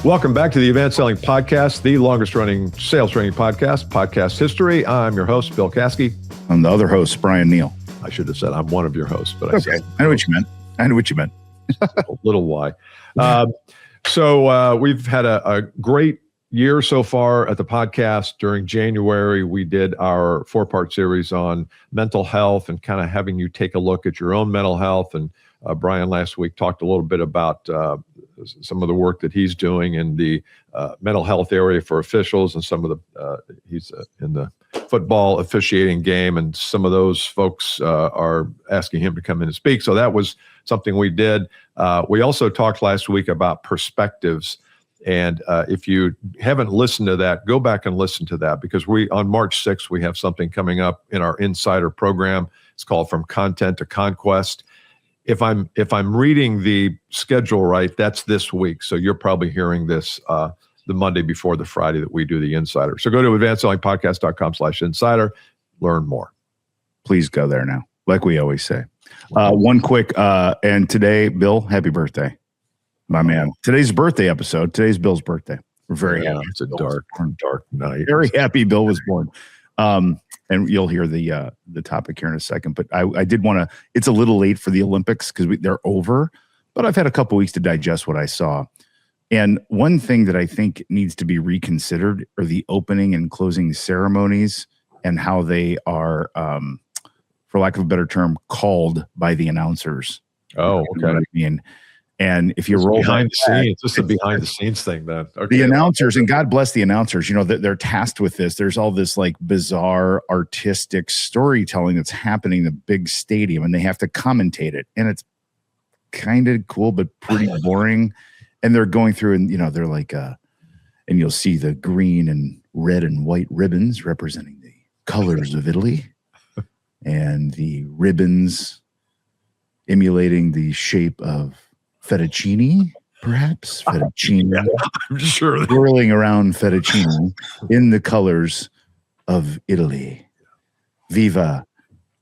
Welcome back to the Advanced Selling Podcast, the longest running sales training podcast history. I'm your host, Bill Caskey. I'm the other host, Bryan Neal. I should have said I'm one of your hosts, but I said I know what you meant. Little Y. So we've had a great year so far at the podcast. During January, we did our 4-part series on mental health and kind of having you take a look at your own mental health. And Bryan last week talked a little bit about some of the work that he's doing in the mental health area for officials, and some of the he's in the football officiating game, and some of those folks are asking him to come in and speak. So that was something we did. We also talked last week about perspectives. And if you haven't listened to that, go back and listen to that, because on March 6th, we have something coming up in our Insider program. It's called From Content to Conquest. If I'm reading the schedule right, that's this week. So you're probably hearing this the Monday before the Friday that we do the Insider. So go to advancedsellingpodcast.com/insider, learn more. Please go there now, like we always say. One quick, and today, Bill, happy birthday, my man. Today's birthday episode. Today's Bill's birthday. We're very happy. It's a dark night. Very happy Bill was born. And you'll hear the topic here in a second. But I did want to. It's a little late for the Olympics because they're over. But I've had a couple weeks to digest what I saw. And one thing that I think needs to be reconsidered are the opening and closing ceremonies and how they are, for lack of a better term, called by the announcers. Oh, okay. You know what I mean? And if you roll behind the scenes, this is a behind the scenes thing then. Okay. The announcers, and God bless the announcers, you know, they're tasked with this. There's all this like bizarre artistic storytelling that's happening in the big stadium, and they have to commentate it. And it's kind of cool, but pretty boring. And they're going through, and, you know, they're like, and you'll see the green and red and white ribbons representing the colors of Italy, and the ribbons emulating the shape of fettuccine, perhaps fettuccine. Yeah, I'm sure. Whirling around fettuccine in the colors of Italy. Viva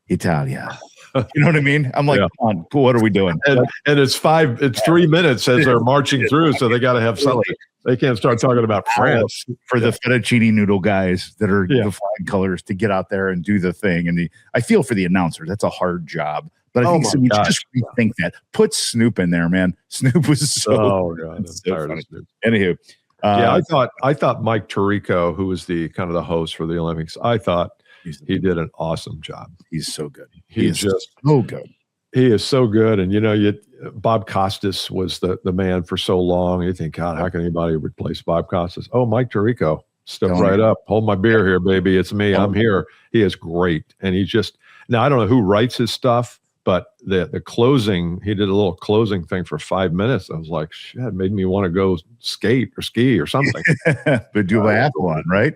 Italia. You know what I mean? I'm like, Come on, what are we doing? And it's 3 minutes as they're marching through, so they got to have something. They can't start talking about France for the fettuccine noodle guys that are the flag colors to get out there and do the thing. And I feel for the announcers. That's a hard job. But I think so. You just rethink that. Put Snoop in there, man. Snoop was so funny. Anywho, I thought Mike Tirico, who was the kind of the host for the Olympics, I thought he did an awesome job. He's so good. He's just so good. He is so good. And, you know, Bob Costas was the man for so long. You think, God, how can anybody replace Bob Costas? Oh, Mike Tirico, step right up. Hold my beer here, baby. It's me. I'm here. He is great. And now I don't know who writes his stuff, but the closing, he did a little closing thing for 5 minutes. I was like, shit, it made me want to go skate or ski or something. But do biathlon, right?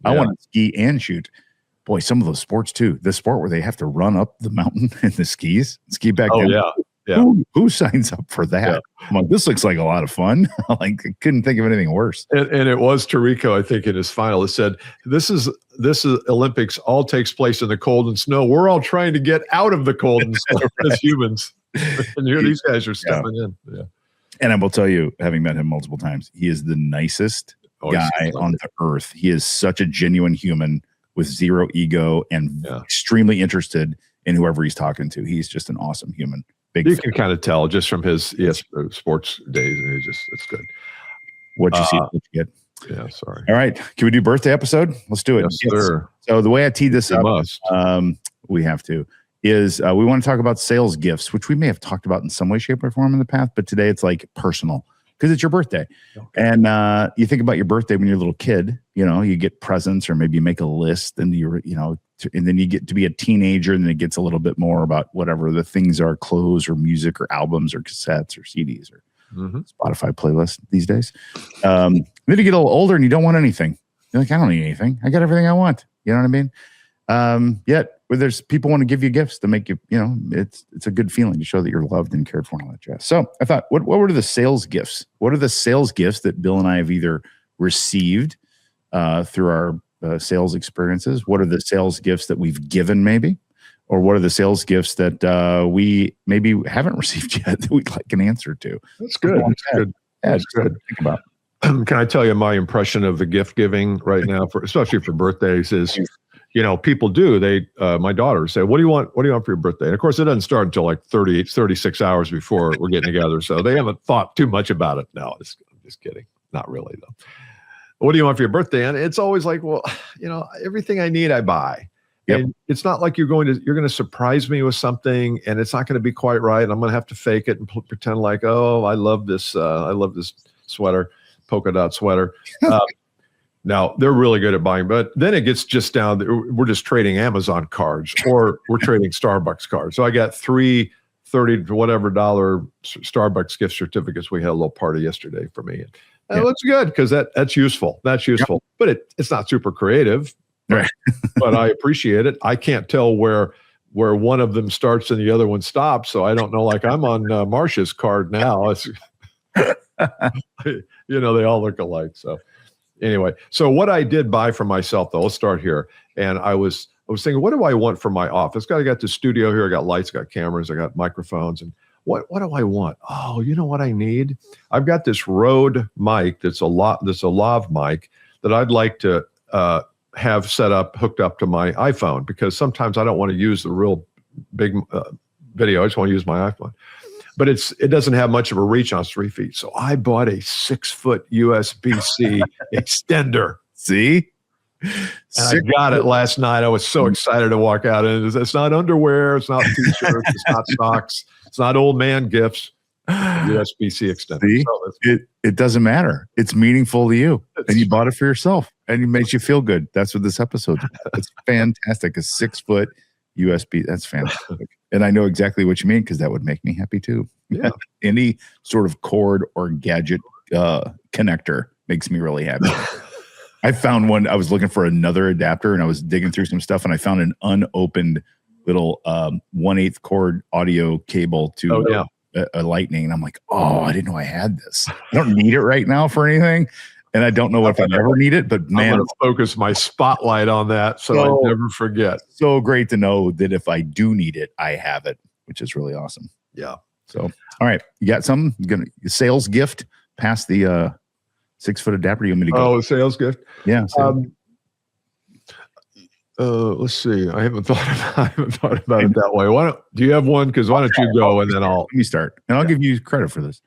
Yeah. I want to ski and shoot. Boy, some of those sports too. The sport where they have to run up the mountain in the ski back down. Yeah. Who signs up for that? Yeah. I'm like, this looks like a lot of fun. Like, I couldn't think of anything worse. And it was Tirico, I think, in his final. It said, this is Olympics all takes place in the cold and snow. We're all trying to get out of the cold and snow as humans. And here these guys are stepping in. Yeah. And I will tell you, having met him multiple times, he is the nicest guy on the earth. He is such a genuine human with zero ego and extremely interested in whoever he's talking to. He's just an awesome human. You can kind of tell just from his sports days. It's good. What you see, what you get. Yeah, sorry. All right. Can we do birthday episode? Let's do it. Yes, sir. So the way I teed this up, we have to, is we want to talk about sales gifts, which we may have talked about in some way, shape, or form in the past, but today it's like personal because it's your birthday. Okay. And you think about your birthday when you're a little kid, you know, you get presents or maybe you make a list and and then you get to be a teenager and then it gets a little bit more about whatever the things are, clothes or music or albums or cassettes or CDs or Spotify playlists these days. Then you get a little older and you don't want anything. You're like, I don't need anything. I got everything I want. You know what I mean? Yet there's people want to give you gifts to make you, it's a good feeling to show that you're loved and cared for and all that jazz. So I thought, what were the sales gifts? What are the sales gifts that Bill and I have either received through our sales experiences? What are the sales gifts that we've given maybe? Or what are the sales gifts that we maybe haven't received yet that we'd like an answer to? That's good. That's good. Yeah, it's good to think about. can I tell you my impression of the gift giving right now, especially for birthdays, is, people do. My daughters say, what do you want? What do you want for your birthday? And of course, it doesn't start until like 36 hours before we're getting together. So they haven't thought too much about it. No, I'm just kidding. Not really, though. What do you want for your birthday? And it's always like, well, everything I need, I buy. Yep. And it's not like you're going to surprise me with something and it's not going to be quite right. I'm going to have to fake it and pretend like, oh, I love this sweater, polka dot sweater. Now they're really good at buying, but then it gets just down. We're just trading Amazon cards or we're trading Starbucks cards. So I got $3 $30 to whatever Starbucks gift certificates. We had a little party yesterday for me. And that's good because that's useful. That's useful, but it's not super creative. Right. But I appreciate it. I can't tell where one of them starts and the other one stops. So I don't know, like I'm on Marcia's card now. It's, they all look alike. So anyway, so what I did buy for myself, though, let's start here. And I was thinking, what do I want for my office? I got the studio here. I got lights, I got cameras, I got microphones. And what do I want? Oh, you know what I need? I've got this Rode mic that's a lav mic that I'd like to have set up, hooked up to my iPhone, because sometimes I don't want to use the real big video. I just want to use my iPhone. But it doesn't have much of a reach on 3 feet. So I bought a 6-foot USB-C extender. See? And I got it last night. I was so excited to walk out. And it's not underwear. It's not t-shirts. It's not socks. It's not old man gifts. USB-C extender. See? So it doesn't matter. It's meaningful to you. And you bought it for yourself. And it makes you feel good. That's what this episode's about. It's fantastic. A 6-foot USB. That's fantastic. And I know exactly what you mean, because that would make me happy too. Yeah. Any sort of cord or gadget connector makes me really happy. I found one. I was looking for another adapter and I was digging through some stuff and I found an unopened little 1/8 cord audio cable to a lightning. And I'm like, oh, I didn't know I had this. I don't need it right now for anything. And I don't know if I ever need it, but man, I'm going to focus my spotlight on that so I never forget. So great to know that if I do need it, I have it, which is really awesome. Yeah. So, all right, you got something? Sales gift past the 6-foot adapter? You want me to go? Oh, a sales gift? Yeah. Let's see. I haven't thought about it that way. Do you have one? Because why don't you go and then let me start, and I'll give you credit for this.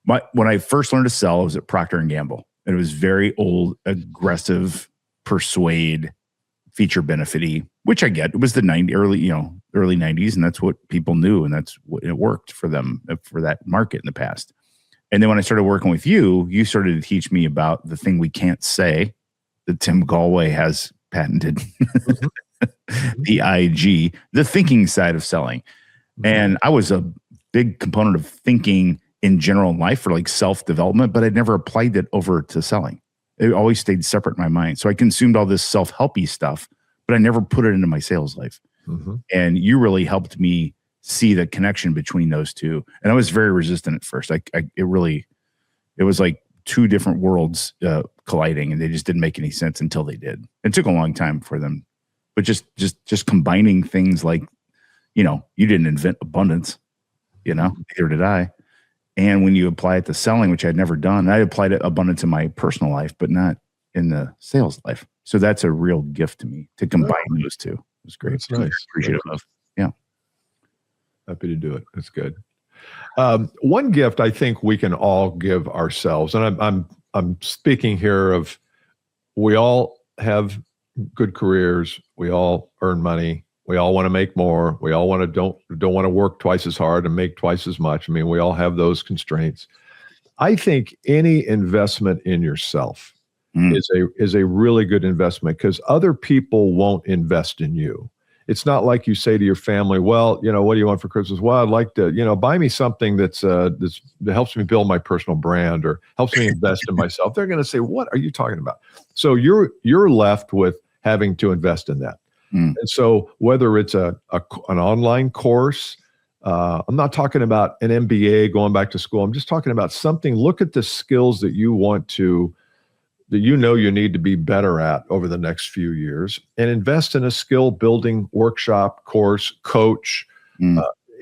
When I first learned to sell, I was at Procter & Gamble, and it was very old, aggressive, persuade, feature benefity, which I get. It was the early 90s, and that's what people knew, and that's what it worked for them, for that market in the past. And then when I started working with you, you started to teach me about the thing we can't say that Tim Galway has patented, the IG, the thinking side of selling. And I was a big component of thinking in general in life for like self-development, but I'd never applied it over to selling. It always stayed separate in my mind. So I consumed all this self-helpy stuff, but I never put it into my sales life. And you really helped me see the connection between those two. And I was very resistant at first. It was like two different worlds colliding, and they just didn't make any sense until they did. It took a long time for them, but just combining things like, you didn't invent abundance, neither did I. And when you apply it to selling, which I'd never done, I applied abundance in my personal life, but not in the sales life. So that's a real gift to me to combine those two. It was great. That's nice. Appreciative of. Yeah. Happy to do it. That's good. One gift I think we can all give ourselves, and I'm speaking here of, we all have good careers. We all earn money. We all want to make more. We all don't want to work twice as hard and make twice as much. I mean, we all have those constraints. I think any investment in yourself is a really good investment, because other people won't invest in you. It's not like you say to your family, well, what do you want for Christmas? Well, I'd like to, buy me something that helps me build my personal brand or helps me invest in myself. They're going to say, what are you talking about? So you're left with having to invest in that. And so whether it's an online course, I'm not talking about an MBA going back to school. I'm just talking about something. Look at the skills that you you need to be better at over the next few years, and invest in a skill building workshop, course, coach,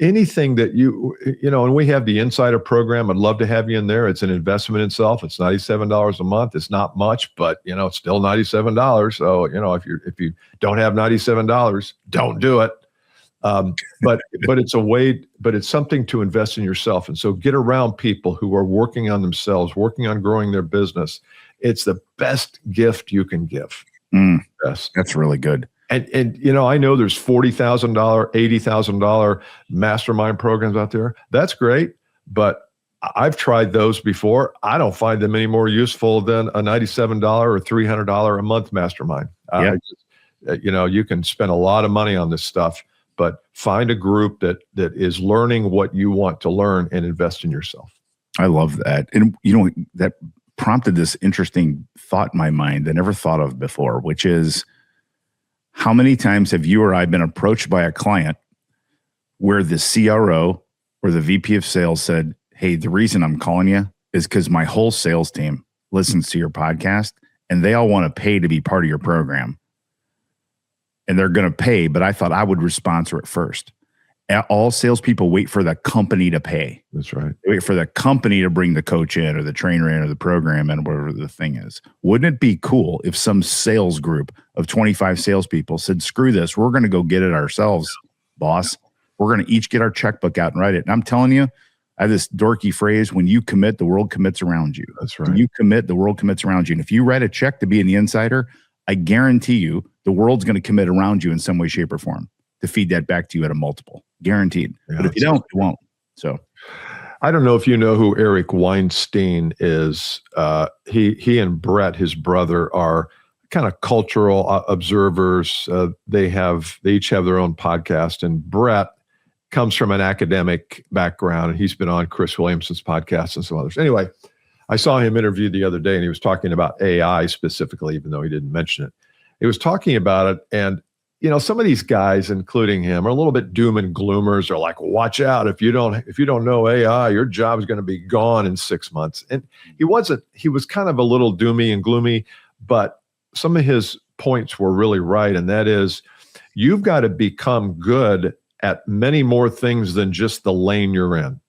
anything that and we have the Insider program. I'd love to have you in there. It's an investment in itself. It's $97 a month. It's not much, but it's still $97. So, if you don't have $97, don't do it. But it's a way, but it's something to invest in yourself. And so get around people who are working on themselves, working on growing their business. It's the best gift you can give. Yes. That's really good. And I know there's $40,000, $80,000 mastermind programs out there. That's great. But I've tried those before. I don't find them any more useful than a $97 or $300 a month mastermind. You can spend a lot of money on this stuff, but find a group that is learning what you want to learn and invest in yourself. I love that. And that prompted this interesting thought in my mind I never thought of before, which is, how many times have you or I been approached by a client where the CRO or the VP of sales said, hey, the reason I'm calling you is because my whole sales team listens to your podcast and they all want to pay to be part of your program. And they're going to pay, but I thought I would sponsor it first. All salespeople wait for the company to pay. That's right. They wait for the company to bring the coach in or the trainer in or the program in, whatever the thing is. Wouldn't it be cool if some sales group of 25 salespeople said, screw this, we're going to go get it ourselves, boss. We're going to each get our checkbook out and write it. And I'm telling you, I have this dorky phrase, when you commit, the world commits around you. That's right. When you commit, the world commits around you. And if you write a check to be in the Insider, I guarantee you the world's going to commit around you in some way, shape, or form to feed that back to you at a multiple. Guaranteed. Yeah, but if you don't, it won't. So I don't know if you know who Eric Weinstein is. He and Brett, his brother, are kind of cultural observers. They each have their own podcast, and Brett comes from an academic background, and he's been on Chris Williamson's podcast and some others. Anyway, I saw him interviewed the other day, and he was talking about AI specifically, even though he didn't mention it. He was talking about it, and some of these guys, including him, are a little bit doom and gloomers. They're like, watch out. If you don't know AI, your job is going to be gone in 6 months. And he was kind of a little doomy and gloomy, but some of his points were really right. And that is, you've got to become good at many more things than just the lane you're in.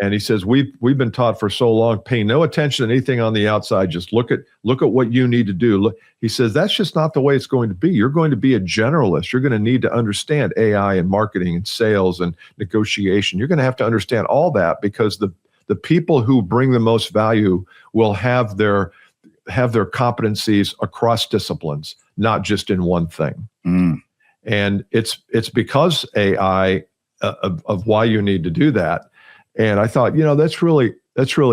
And he says, we've been taught for so long, pay no attention to anything on the outside. Just look at what you need to do. He says, that's just not the way it's going to be. You're going to be a generalist. You're going to need to understand AI and marketing and sales and negotiation. You're going to have to understand all that, because the people who bring the most value will have their competencies across disciplines, not just in one thing. And it's because AI of why you need to do that. And I thought, that's really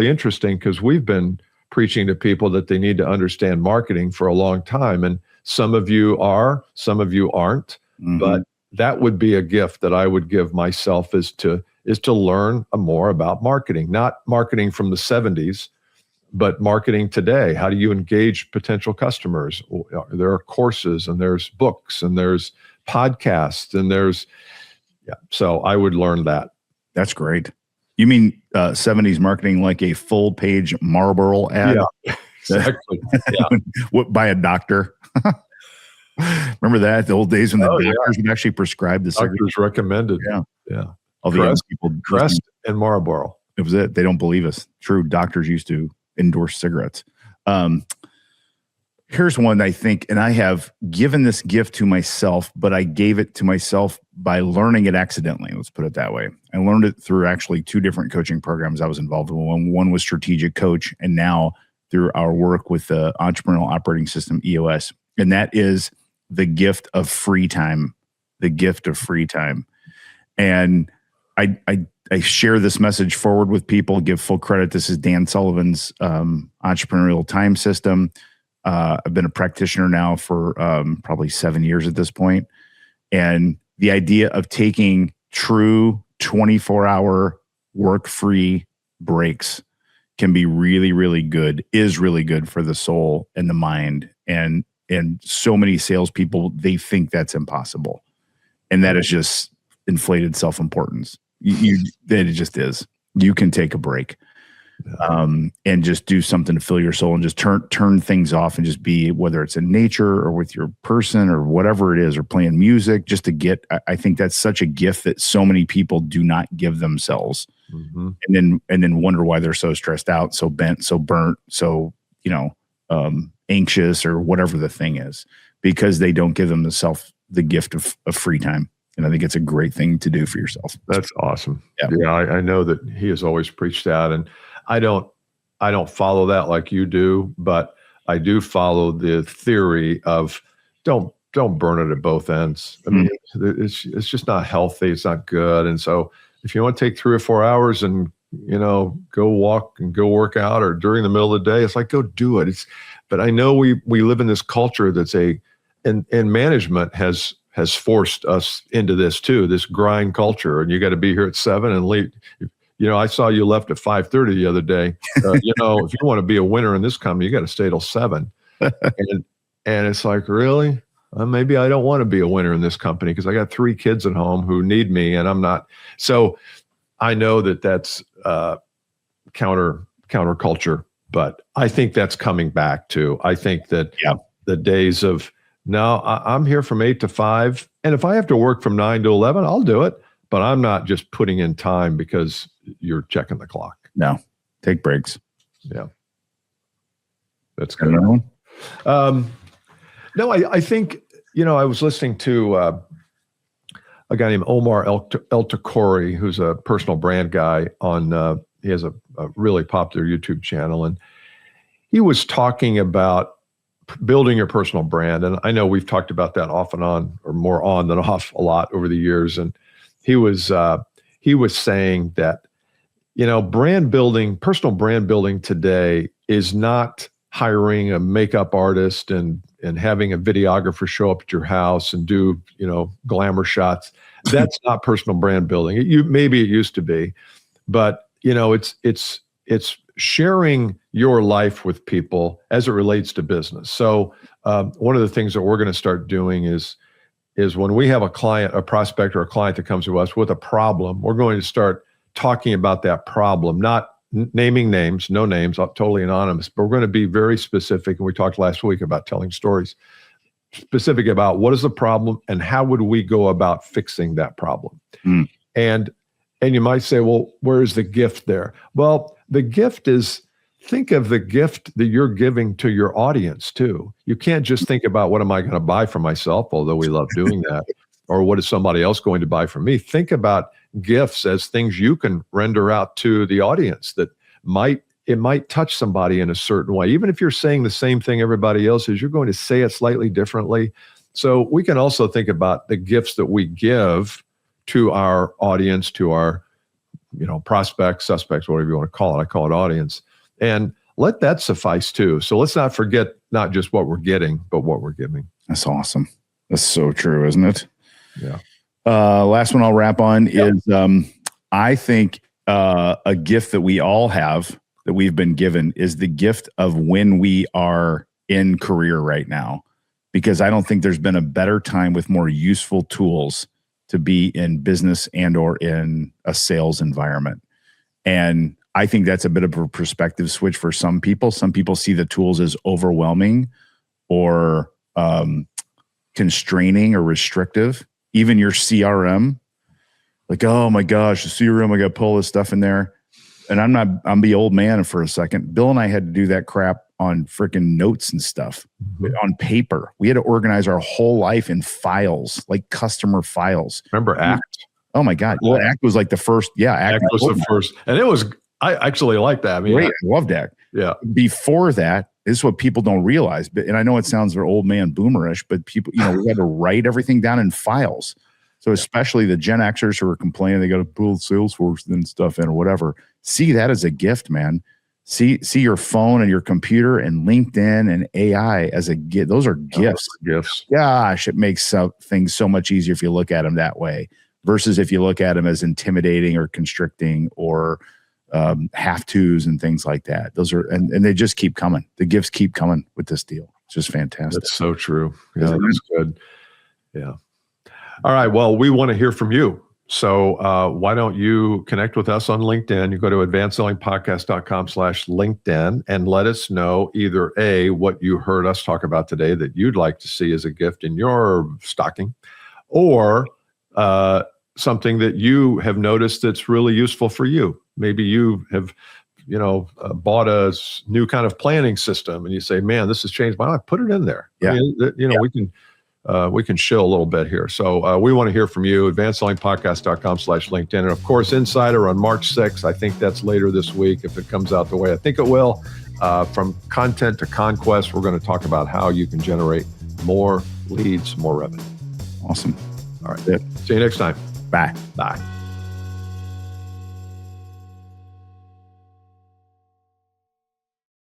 interesting, because we've been preaching to people that they need to understand marketing for a long time. And some of you are, some of you aren't, but that would be a gift that I would give myself, is to learn more about marketing, not marketing from the 70s, but marketing today. How do you engage potential customers? There are courses, and there's books, and there's podcasts, and so I would learn that. That's great. You mean 70s marketing, like a full page Marlboro ad? Yeah, exactly. Yeah. By a doctor. Remember that? The old days when the doctors would actually prescribe the cigarettes. Doctors recommended. Yeah. All the young people. Crest and Marlboro. It was it. They don't believe us. True. Doctors used to endorse cigarettes. Here's one I think, and I have given this gift to myself, but I gave it to myself by learning it accidentally. Let's put it that way. I learned it through actually 2 different coaching programs I was involved in. One was Strategic Coach, and now through our work with the Entrepreneurial Operating System, EOS. And that is the gift of free time, the gift of free time. And I share this message forward with people, give full credit. This is Dan Sullivan's entrepreneurial time system. I've been a practitioner now for probably 7 years at this point. And the idea of taking true 24-hour work-free breaks can be really, really good, is really good for the soul and the mind. And so many salespeople, they think that's impossible. And that is just inflated self-importance. That it just is. You can take a break. and just do something to fill your soul and just turn things off and just be, whether it's in nature or with your person or whatever it is, or playing music, just to get, I think that's such a gift that so many people do not give themselves. Mm-hmm. And then wonder why they're so stressed out, so bent, so burnt, so, anxious or whatever the thing is, because they don't give themselves the gift of free time. And I think it's a great thing to do for yourself. That's awesome. Yeah. I know that he has always preached that, and I don't follow that like you do, but I do follow the theory of don't burn it at both ends. I mean, it's just not healthy. It's not good. And so if you want to take 3 or 4 hours and, go walk and go work out, or during the middle of the day, it's like, go do it. But I know we live in this culture that's and management has forced us into this too, this grind culture. And you got to be here at 7 and leave. I saw you left at 5:30 the other day. If you want to be a winner in this company, you got to stay till 7. And it's like, really? Maybe I don't want to be a winner in this company because I got 3 kids at home who need me, and I'm not. So I know that that's counter culture, but I think that's coming back too. I think that the days of, no, I'm here from 8 to 5, and if I have to work from 9 to 11, I'll do it. But I'm not just putting in time because you're checking the clock. No, take breaks. Yeah, that's good. No, I think, I was listening to a guy named Omar El Takori, who's a personal brand guy on, he has a really popular YouTube channel. And he was talking about building your personal brand. And I know we've talked about that off and on, or more on than off, a lot over the years. And he was saying that, brand building, personal brand building today is not hiring a makeup artist and having a videographer show up at your house and do, glamour shots. That's not personal brand building. Maybe it used to be, but it's sharing your life with people as it relates to business. So one of the things that we're going to start doing is when we have a client, a prospect, or a client that comes to us with a problem, we're going to start talking about that problem, not naming names, no names, totally anonymous, but we're going to be very specific. And we talked last week about telling stories, specific about what is the problem and how would we go about fixing that problem. And you might say, well, where is the gift there? Well, the gift is, think of the gift that you're giving to your audience too. You can't just think about what am I going to buy for myself, although we love doing that, or what is somebody else going to buy for me. Think about gifts as things you can render out to the audience that might touch somebody in a certain way. Even if you're saying the same thing everybody else is, you're going to say it slightly differently. So we can also think about the gifts that we give to our audience, to our, prospects, suspects, whatever you want to call it. I call it audience. And let that suffice too. So let's not forget not just what we're getting, but what we're giving. That's awesome. That's so true, isn't it? Yeah. Last one I'll wrap on is I think a gift that we all have, that we've been given, is the gift of when we are in career right now, because I don't think there's been a better time with more useful tools to be in business and or in a sales environment. And I think that's a bit of a perspective switch for some people. Some people see the tools as overwhelming or constraining or restrictive. Even your CRM, like, oh my gosh, the CRM, I got to pull this stuff in there. And I'm the old man for a second. Bill and I had to do that crap on freaking notes and stuff on paper. We had to organize our whole life in files, like customer files. Remember ACT? Oh my God. Well, ACT was like the first. Yeah. ACT was the first. And it was, I actually like that. I mean, great. I loved ACT. Yeah. Before that, this is what people don't realize. But, and I know it sounds very old man boomerish, but people, we had to write everything down in files. So especially the Gen Xers who are complaining, they got to pull Salesforce and stuff in or whatever. See that as a gift, man. See your phone and your computer and LinkedIn and AI as a gift. Those are gifts. Gifts. Gosh, it makes things so much easier if you look at them that way versus if you look at them as intimidating or constricting or have-tos and things like that. Those are, and they just keep coming. The gifts keep coming with this deal. It's just fantastic. That's so true. Yeah, that's good. Yeah. All right. Well, we want to hear from you. So why don't you connect with us on LinkedIn? You go to advancedsellingpodcast.com/LinkedIn and let us know either A, what you heard us talk about today that you'd like to see as a gift in your stocking, or something that you have noticed that's really useful for you. Maybe you have, bought a new kind of planning system and you say, man, this has changed my life. Put it in there. Yeah. I mean, we can shill a little bit here. So we want to hear from you, advancedsellingpodcast.com/LinkedIn. And of course, Insider on March 6th. I think that's later this week if it comes out the way I think it will. From content to conquest, we're going to talk about how you can generate more leads, more revenue. Awesome. All right. See you next time. Bye. Bye.